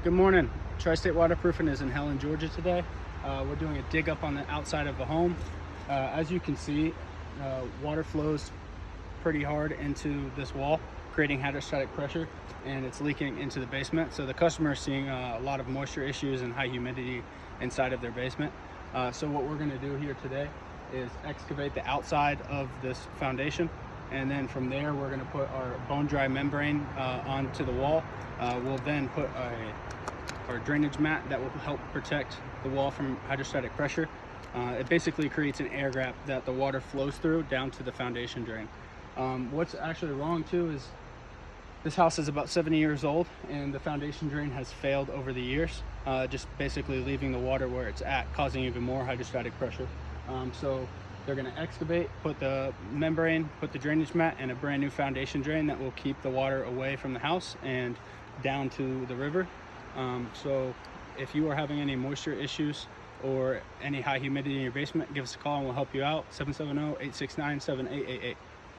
Good morning. Tri-State Waterproofing is in Helen, Georgia today. We're doing a dig up on the outside of the home. As you can see, water flows pretty hard into this wall, creating hydrostatic pressure, and it's leaking into the basement. So the customer is seeing a lot of moisture issues and high humidity inside of their basement. So what we're going to do here today is excavate the outside of this foundation, and then from there we're going to put our bone dry membrane onto the wall. We'll then put our drainage mat that will help protect the wall from hydrostatic pressure. It basically creates an air gap that the water flows through down to the foundation drain. What's actually wrong too is this house is about 70 years old and the foundation drain has failed over the years, just basically leaving the water where it's at, causing even more hydrostatic pressure. So they're going to excavate, put the membrane, put the drainage mat, and a brand new foundation drain that will keep the water away from the house and down to the river. So if you are having any moisture issues or any high humidity in your basement, give us a call and we'll help you out. 770-869-7888.